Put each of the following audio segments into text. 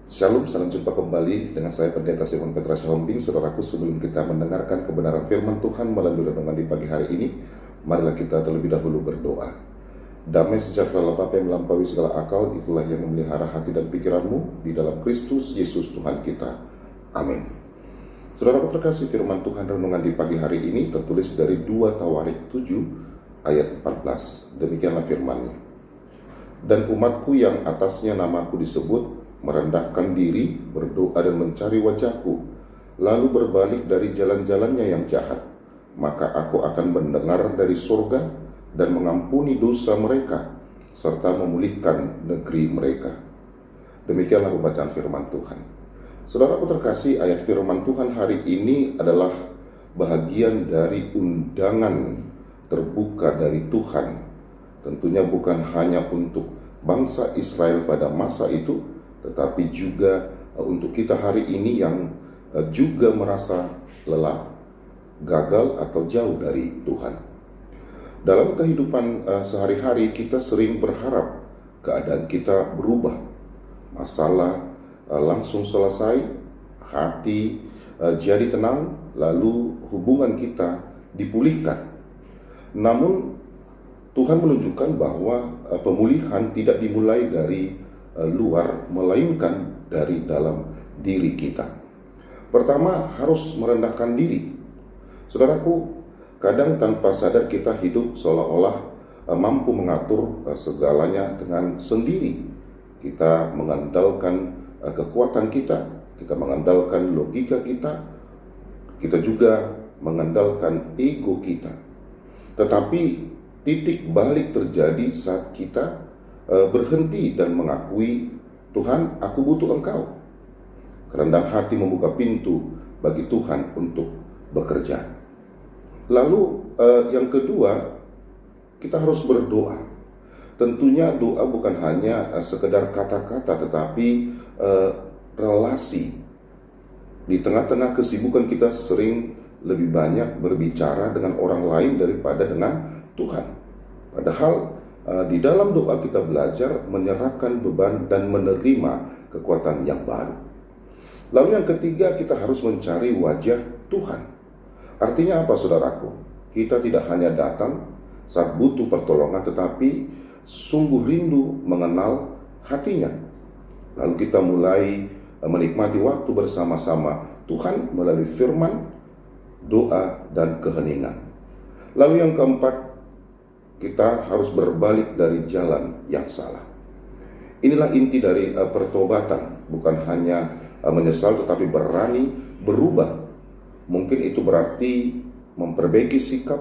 Shalom, salam jumpa kembali dengan saya Pendeta Simon Petra Sihombing. Saudaraku, sebelum kita mendengarkan kebenaran firman Tuhan melalui renungan di pagi hari ini, marilah kita terlebih dahulu berdoa. Damai sejahtera Bapa yang melampaui segala akal, itulah yang memelihara hati dan pikiranmu di dalam Kristus Yesus Tuhan kita. Amin. Saudaraku terkasih, firman Tuhan renungan di pagi hari ini tertulis dari 2 Tawarik 7 ayat 14. Demikianlah firman-Nya. Dan umatku yang atasnya namaku disebut merendahkan diri, berdoa dan mencari wajahku, lalu berbalik dari jalan-jalannya yang jahat, maka aku akan mendengar dari surga dan mengampuni dosa mereka, serta memulihkan negeri mereka. Demikianlah pembacaan firman Tuhan. Saudaraku terkasih, ayat firman Tuhan hari ini adalah bahagian dari undangan terbuka dari Tuhan. Tentunya bukan hanya untuk bangsa Israel pada masa itu, tetapi juga untuk kita hari ini yang juga merasa lelah, gagal atau jauh dari Tuhan. Dalam kehidupan sehari-hari kita sering berharap keadaan kita berubah, masalah langsung selesai, hati jadi tenang, lalu hubungan kita dipulihkan. Namun Tuhan menunjukkan bahwa pemulihan tidak dimulai dari luar, melainkan dari dalam diri kita. Pertama, harus merendahkan diri. Saudaraku, kadang tanpa sadar kita hidup seolah-olah mampu mengatur segalanya dengan sendiri. Kita mengandalkan kekuatan kita mengandalkan logika kita juga mengandalkan ego kita. Tetapi titik balik terjadi saat kita berhenti dan mengakui, Tuhan, aku butuh Engkau. Kerendahan hati membuka pintu bagi Tuhan untuk bekerja. Lalu yang kedua, kita harus berdoa. Tentunya doa bukan hanya sekedar kata-kata, tetapi relasi. Di tengah-tengah kesibukan kita sering lebih banyak berbicara dengan orang lain daripada dengan Tuhan. Padahal di dalam doa kita belajar menyerahkan beban dan menerima kekuatan yang baru. Lalu yang ketiga, kita harus mencari wajah Tuhan. Artinya apa, saudaraku? Kita tidak hanya datang saat butuh pertolongan, tetapi sungguh rindu mengenal hatinya. Lalu kita mulai menikmati waktu bersama-sama Tuhan melalui firman, doa, dan keheningan. Lalu yang keempat, kita harus berbalik dari jalan yang salah. Inilah inti dari pertobatan, bukan hanya menyesal tetapi berani berubah. Mungkin itu berarti memperbaiki sikap,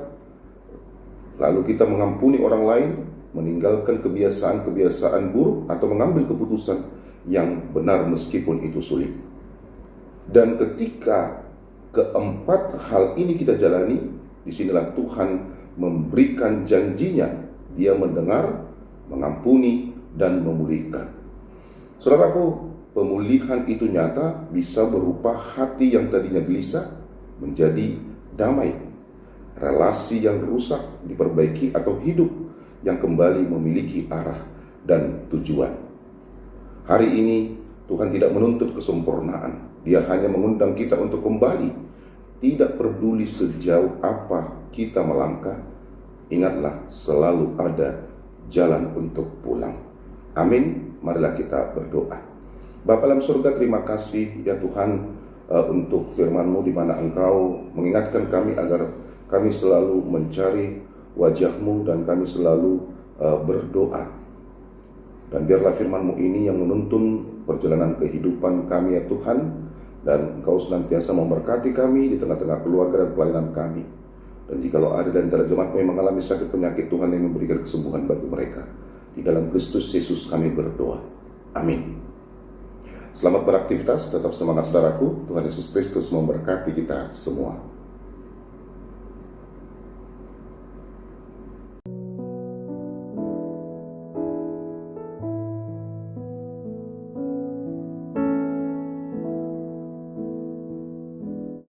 lalu kita mengampuni orang lain, meninggalkan kebiasaan-kebiasaan buruk, atau mengambil keputusan yang benar meskipun itu sulit. Dan ketika keempat hal ini kita jalani, disinilah Tuhan memberikan janjinya. Dia mendengar, mengampuni, dan memulihkan. Saudaraku, pemulihan itu nyata bisa berupa hati yang tadinya gelisah menjadi damai, relasi yang rusak diperbaiki, atau hidup yang kembali memiliki arah dan tujuan. Hari ini Tuhan tidak menuntut kesempurnaan. Dia hanya mengundang kita untuk kembali. Tidak peduli sejauh apa kita melangkah, ingatlah selalu ada jalan untuk pulang. Amin. Marilah kita berdoa. Bapa dalam surga, terima kasih ya Tuhan untuk firman-Mu di mana Engkau mengingatkan kami agar kami selalu mencari wajah-Mu dan kami selalu berdoa. Dan biarlah firman-Mu ini yang menuntun perjalanan kehidupan kami ya Tuhan. Dan Engkau senantiasa memberkati kami di tengah-tengah keluarga dan pelayanan kami. Dan jikalau ada di antara jemaatmu yang mengalami sakit penyakit, Tuhan yang memberikan kesembuhan bagi mereka. Di dalam Kristus Yesus kami berdoa. Amin. Selamat beraktivitas, tetap semangat saudaraku. Tuhan Yesus Kristus memberkati kita semua.